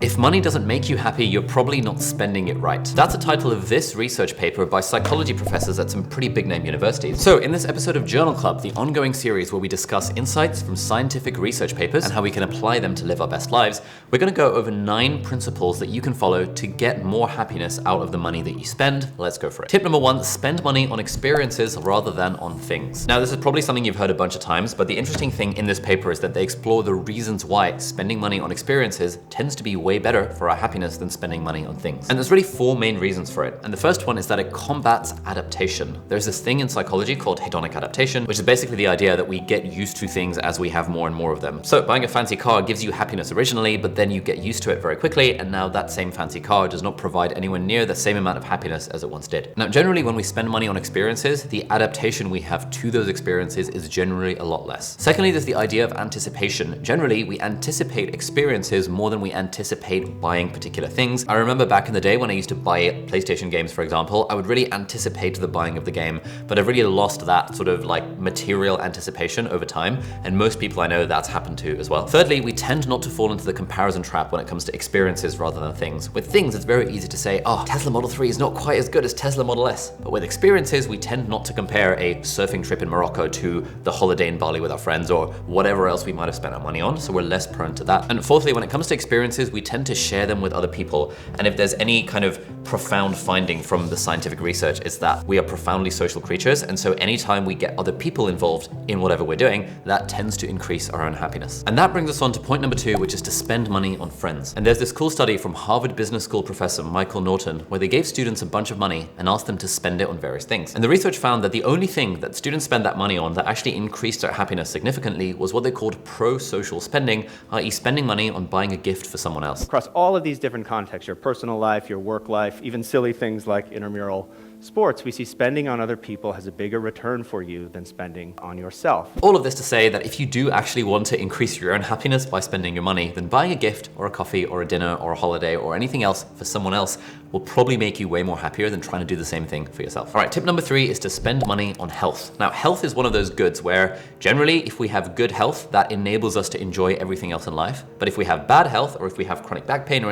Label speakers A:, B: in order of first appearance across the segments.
A: If money doesn't make you happy, you're probably not spending it right. That's the title of this research paper by psychology professors at some pretty big name universities. So in this episode of Journal Club, the ongoing series where we discuss insights from scientific research papers and how we can apply them to live our best lives, we're going to go over 9 principles that you can follow to get more happiness out of the money that you spend. Let's go for it. Tip number 1, spend money on experiences rather than on things. Now, this is probably something you've heard a bunch of times, but the interesting thing in this paper is that they explore the reasons why spending money on experiences tends to be way better for our happiness than spending money on things. And there's really 4 main reasons for it. And the first one is that it combats adaptation. There's this thing in psychology called hedonic adaptation, which is basically the idea that we get used to things as we have more and more of them. So buying a fancy car gives you happiness originally, but then you get used to it very quickly, and now that same fancy car does not provide anywhere near the same amount of happiness as it once did. Now, generally when we spend money on experiences, the adaptation we have to those experiences is generally a lot less. Secondly, there's the idea of anticipation. Generally, we anticipate experiences more than we anticipate buying particular things. I remember back in the day when I used to buy PlayStation games, for example, I would really anticipate the buying of the game, but I've really lost that sort of like material anticipation over time, and most people I know that's happened to as well. Thirdly, we tend not to fall into the comparison trap when it comes to experiences rather than things. With things, it's very easy to say, oh, Tesla Model 3 is not quite as good as Tesla Model S. But with experiences, we tend not to compare a surfing trip in Morocco to the holiday in Bali with our friends or whatever else we might have spent our money on, so we're less prone to that. And fourthly, when it comes to experiences, we tend to share them with other people. And if there's any kind of profound finding from the scientific research, it's that we are profoundly social creatures. And so anytime we get other people involved in whatever we're doing, that tends to increase our own happiness. And that brings us on to point number 2, which is to spend money on friends. And there's this cool study from Harvard Business School professor Michael Norton, where they gave students a bunch of money and asked them to spend it on various things. And the research found that the only thing that students spent that money on that actually increased their happiness significantly was what they called pro-social spending, i.e. spending money on buying a gift for someone else.
B: Across all of these different contexts, your personal life, your work life, even silly things like intramural sports, we see spending on other people has a bigger return for you than spending on yourself.
A: All of this to say that if you do actually want to increase your own happiness by spending your money, then buying a gift or a coffee or a dinner or a holiday or anything else for someone else will probably make you way more happier than trying to do the same thing for yourself. All right, tip number 3 is to spend money on health. Now, health is one of those goods where generally if we have good health, that enables us to enjoy everything else in life. But if we have bad health, or if we have chronic back pain or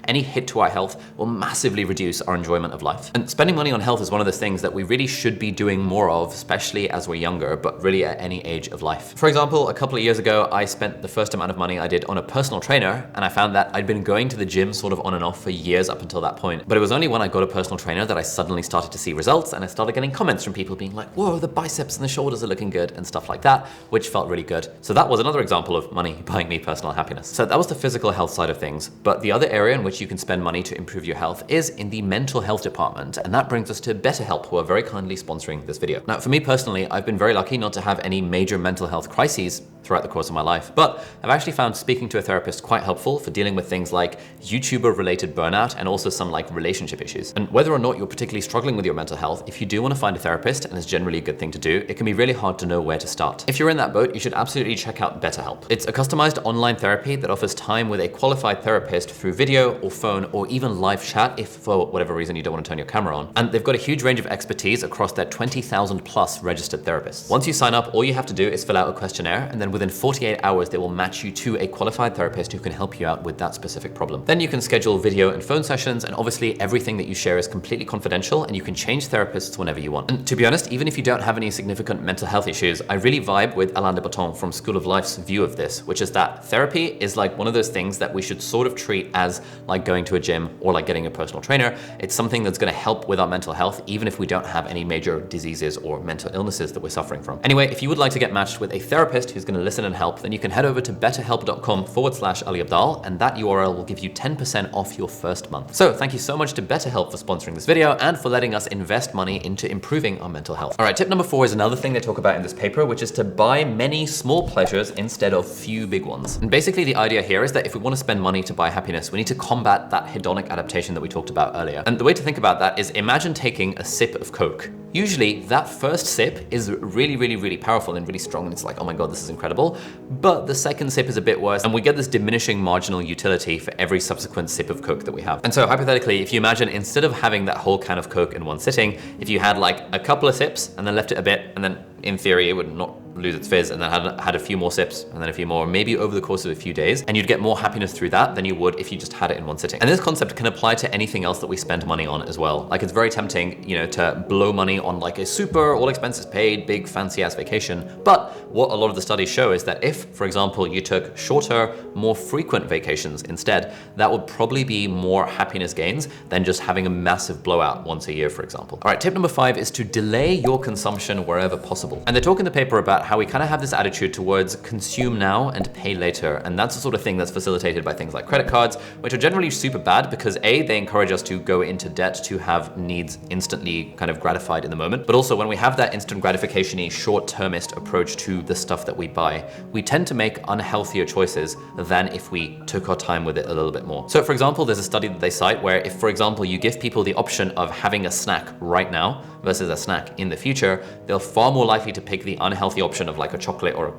A: any hit to our health, will massively reduce our enjoyment of life. And spending money on health is one of those things that we really should be doing more of, especially as we're younger, but really at any age of life. For example, a couple of years ago, I spent the first amount of money I did on a personal trainer, and I found that I'd been going to the gym sort of on and off for years up until that point. But it was only when I got a personal trainer that I suddenly started to see results, and I started getting comments from people being like, whoa, the biceps and the shoulders are looking good and stuff like that, which felt really good. So that was another example of money buying me personal happiness. So that was the physical health side of things. But the other area in which you can spend money to improve your health is in the mental health department. And that brings us to BetterHelp, who are very kindly sponsoring this video. Now, for me personally, I've been very lucky not to have any major mental health crises throughout the course of my life, but I've actually found speaking to a therapist quite helpful for dealing with things like YouTuber-related burnout and also some like relationship issues. And whether or not you're particularly struggling with your mental health, if you do want to find a therapist, and it's generally a good thing to do, it can be really hard to know where to start. If you're in that boat, you should absolutely check out BetterHelp. It's a customized online therapy that offers time with a qualified therapist through video or phone or even live chat if for whatever reason you don't want to turn your camera on. And they've got a huge range of expertise across their 20,000 plus registered therapists. Once you sign up, all you have to do is fill out a questionnaire, and then within 48 hours, they will match you to a qualified therapist who can help you out with that specific problem. Then you can schedule video and phone sessions, and obviously everything that you share is completely confidential, and you can change therapists whenever you want. And to be honest, even if you don't have any significant mental health issues, I really vibe with Alain de Botton from School of Life's view of this, which is that therapy is like one of those things that we should sort of treat as like going to a gym or like getting a personal trainer. It's something that's going to help with our mental health, even if we don't have any major diseases or mental illnesses that we're suffering from. Anyway, if you would like to get matched with a therapist who's going to listen and help, then you can head over to betterhelp.com/Ali Abdaal, and that URL will give you 10% off your first month. So thank you so much to BetterHelp for sponsoring this video and for letting us invest money into improving our mental health. All right, tip number 4 is another thing they talk about in this paper, which is to buy many small pleasures instead of few big ones. And basically the idea here is that if we want to spend money to buy happiness, we need to combat that hedonic adaptation that we talked about earlier. And the way to think about that is imagine taking a sip of Coke. Usually that first sip is really powerful and really strong, and it's like, oh my God, this is incredible. But the second sip is a bit worse, and we get this diminishing marginal utility for every subsequent sip of Coke that we have. And so hypothetically, if you imagine instead of having that whole can of Coke in one sitting, if you had like a couple of sips and then left it a bit and then in theory, it would not lose its fizz, and then had a few more sips, and then a few more, maybe over the course of a few days, and you'd get more happiness through that than you would if you just had it in one sitting. And this concept can apply to anything else that we spend money on as well. Like, it's very tempting, you know, to blow money on like a super all expenses paid, big fancy ass vacation. But what a lot of the studies show is that if, for example, you took shorter, more frequent vacations instead, that would probably be more happiness gains than just having a massive blowout once a year, for example. All right, tip number 5 is to delay your consumption wherever possible. And they talk in the paper about how we kind of have this attitude towards consume now and pay later. And that's the sort of thing that's facilitated by things like credit cards, which are generally super bad because A, they encourage us to go into debt to have needs instantly kind of gratified in the moment. But also when we have that instant gratification-y, short-termist approach to the stuff that we buy, we tend to make unhealthier choices than if we took our time with it a little bit more. So for example, there's a study that they cite where if, for example, you give people the option of having a snack right now versus a snack in the future, they're far more likely to pick the unhealthy option of like a chocolate or a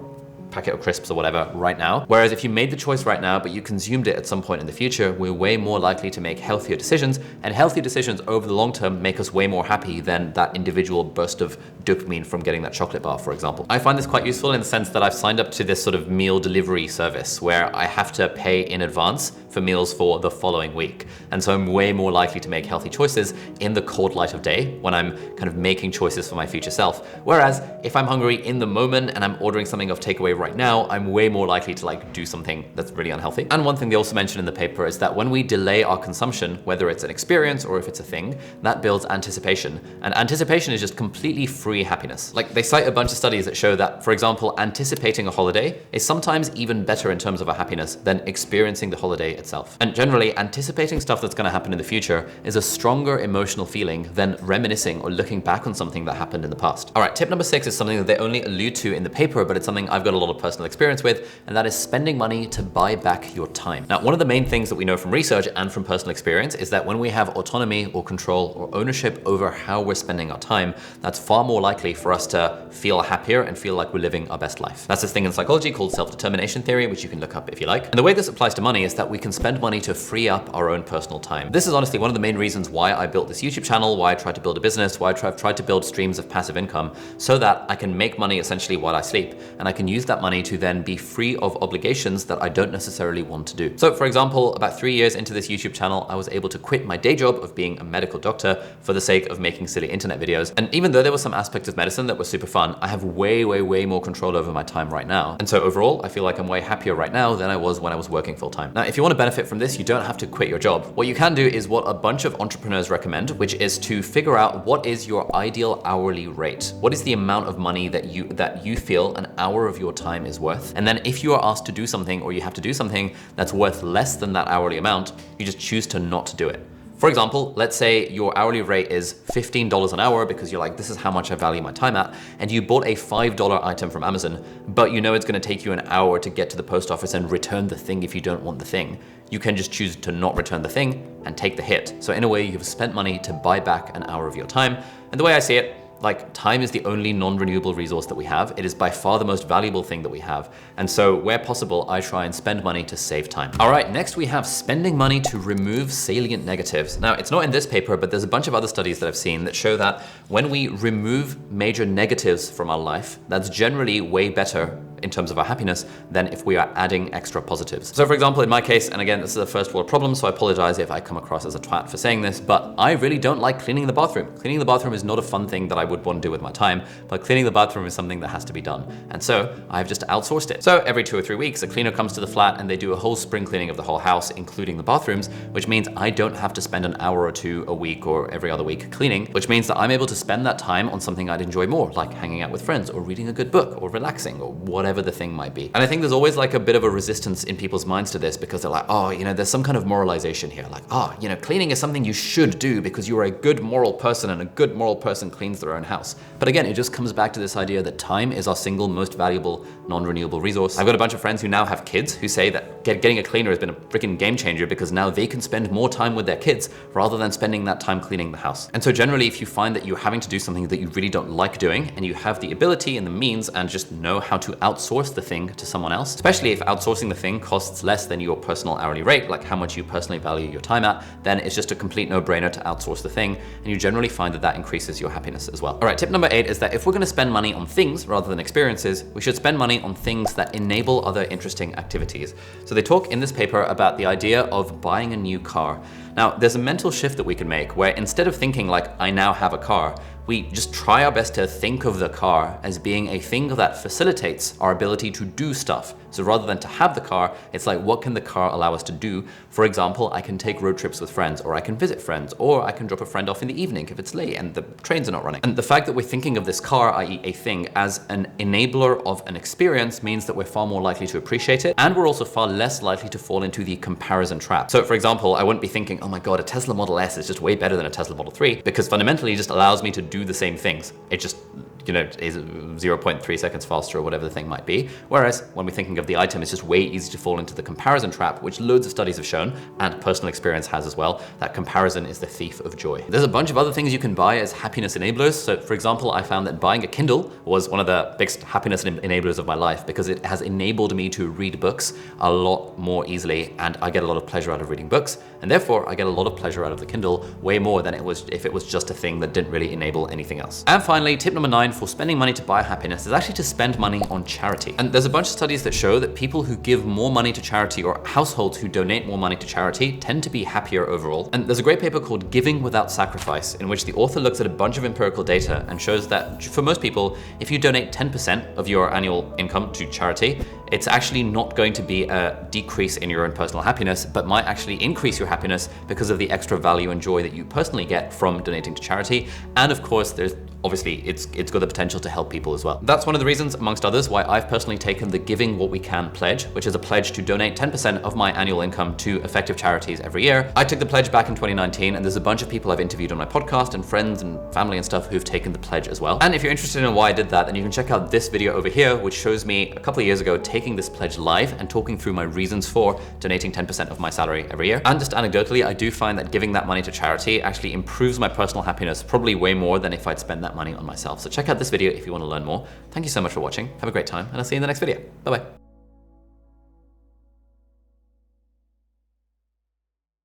A: packet of crisps or whatever right now. Whereas if you made the choice right now, but you consumed it at some point in the future, we're way more likely to make healthier decisions, and healthier decisions over the long term make us way more happy than that individual burst of dopamine from getting that chocolate bar, for example. I find this quite useful in the sense that I've signed up to this sort of meal delivery service where I have to pay in advance for meals for the following week. And so I'm way more likely to make healthy choices in the cold light of day when I'm kind of making choices for my future self. Whereas if I'm hungry in the moment and I'm ordering something off takeaway right now, I'm way more likely to like do something that's really unhealthy. And one thing they also mention in the paper is that when we delay our consumption, whether it's an experience or if it's a thing, that builds anticipation. And anticipation is just completely free happiness. Like, they cite a bunch of studies that show that, for example, anticipating a holiday is sometimes even better in terms of our happiness than experiencing the holiday itself. And generally, anticipating stuff that's going to happen in the future is a stronger emotional feeling than reminiscing or looking back on something that happened in the past. All right, tip number 6 is something that they only allude to in the paper, but it's something I've got a lot of personal experience with, and that is spending money to buy back your time. Now, one of the main things that we know from research and from personal experience is that when we have autonomy or control or ownership over how we're spending our time, that's far more likely for us to feel happier and feel like we're living our best life. That's this thing in psychology called self-determination theory, which you can look up if you like. And the way this applies to money is that we can spend money to free up our own personal time. This is honestly one of the main reasons why I built this YouTube channel, why I tried to build a business, why I've tried to build streams of passive income, so that I can make money essentially while I sleep, and I can use that money to then be free of obligations that I don't necessarily want to do. So for example, about 3 years into this YouTube channel, I was able to quit my day job of being a medical doctor for the sake of making silly internet videos. And even though there were some aspects of medicine that were super fun, I have way more control over my time right now. And so overall, I feel like I'm way happier right now than I was when I was working full time. Now, if you want to benefit from this, you don't have to quit your job. What you can do is what a bunch of entrepreneurs recommend, which is to figure out what is your ideal hourly rate. What is the amount of money that you feel an hour of your time is worth? And then if you are asked to do something or you have to do something that's worth less than that hourly amount, you just choose to not do it. For example, let's say your hourly rate is $15 an hour because you're like, this is how much I value my time at, and you bought a $5 item from Amazon, but you know it's gonna take you an hour to get to the post office and return the thing if you don't want the thing. You can just choose to not return the thing and take the hit. So in a way, you've spent money to buy back an hour of your time. And the way I see it, like, time is the only non-renewable resource that we have. It is by far the most valuable thing that we have. And so where possible, I try and spend money to save time. All right, next we have spending money to remove salient negatives. Now, it's not in this paper, but there's a bunch of other studies that I've seen that show that when we remove major negatives from our life, that's generally way better in terms of our happiness than if we are adding extra positives. So for example, in my case, and again, this is a first world problem, so I apologize if I come across as a twat for saying this, but I really don't like cleaning the bathroom. Cleaning the bathroom is not a fun thing that I would want to do with my time, but cleaning the bathroom is something that has to be done. And so I've just outsourced it. So every 2 or 3 weeks, a cleaner comes to the flat and they do a whole spring cleaning of the whole house, including the bathrooms, which means I don't have to spend an hour or two a week or every other week cleaning, which means that I'm able to spend that time on something I'd enjoy more, like hanging out with friends or reading a good book or relaxing or whatever the thing might be. And I think there's always like a bit of a resistance in people's minds to this because they're like, oh, you know, there's some kind of moralization here. Like, oh, you know, cleaning is something you should do because you're a good moral person and a good moral person cleans their own house. But again, it just comes back to this idea that time is our single most valuable non-renewable resource. I've got a bunch of friends who now have kids who say that getting a cleaner has been a freaking game changer because now they can spend more time with their kids rather than spending that time cleaning the house. And so generally, if you find that you're having to do something that you really don't like doing and you have the ability and the means and just know how to outsource outsource the thing to someone else, especially if outsourcing the thing costs less than your personal hourly rate, like how much you personally value your time at, then it's just a complete no-brainer to outsource the thing, and you generally find that that increases your happiness as well. All right, tip number 8 is that if we're gonna spend money on things rather than experiences, we should spend money on things that enable other interesting activities. So they talk in this paper about the idea of buying a new car. Now, there's a mental shift that we can make where instead of thinking like, I now have a car, we just try our best to think of the car as being a thing that facilitates our ability to do stuff. So rather than to have the car, it's like, what can the car allow us to do? For example, I can take road trips with friends, or I can visit friends, or I can drop a friend off in the evening if it's late and the trains are not running. And the fact that we're thinking of this car, i.e. a thing, as an enabler of an experience means that we're far more likely to appreciate it, and we're also far less likely to fall into the comparison trap. So for example, I wouldn't be thinking, oh my God, a Tesla Model S is just way better than a Tesla Model 3, because fundamentally it just allows me to do the same things. It just, is 0.3 seconds faster or whatever the thing might be. Whereas when we're thinking of the item, it's just way easy to fall into the comparison trap, which loads of studies have shown, and personal experience has as well, that comparison is the thief of joy. There's a bunch of other things you can buy as happiness enablers. So for example, I found that buying a Kindle was one of the biggest happiness enablers of my life, because it has enabled me to read books a lot more easily, and I get a lot of pleasure out of reading books, and therefore I get a lot of pleasure out of the Kindle, way more than it was if it was just a thing that didn't really enable anything else. And finally, tip number 9 for spending money to buy happiness is actually to spend money on charity. And there's a bunch of studies that show that people who give more money to charity, or households who donate more money to charity, tend to be happier overall. And there's a great paper called Giving Without Sacrifice, in which the author looks at a bunch of empirical data and shows that for most people, if you donate 10% of your annual income to charity, it's actually not going to be a decrease in your own personal happiness, but might actually increase your happiness because of the extra value and joy that you personally get from donating to charity. And of course, there's obviously it's got the potential to help people as well. That's one of the reasons, amongst others, why I've personally taken the Giving What We Can pledge, which is a pledge to donate 10% of my annual income to effective charities every year. I took the pledge back in 2019, and there's a bunch of people I've interviewed on my podcast, and friends and family and stuff who've taken the pledge as well. And if you're interested in why I did that, then you can check out this video over here, which shows me a couple of years ago taking this pledge live and talking through my reasons for donating 10% of my salary every year. And just anecdotally, I do find that giving that money to charity actually improves my personal happiness probably way more than if I'd spend that money on myself. So check out this video if you want to learn more. Thank you so much for watching. Have a great time, and I'll see you in the next video. Bye-bye.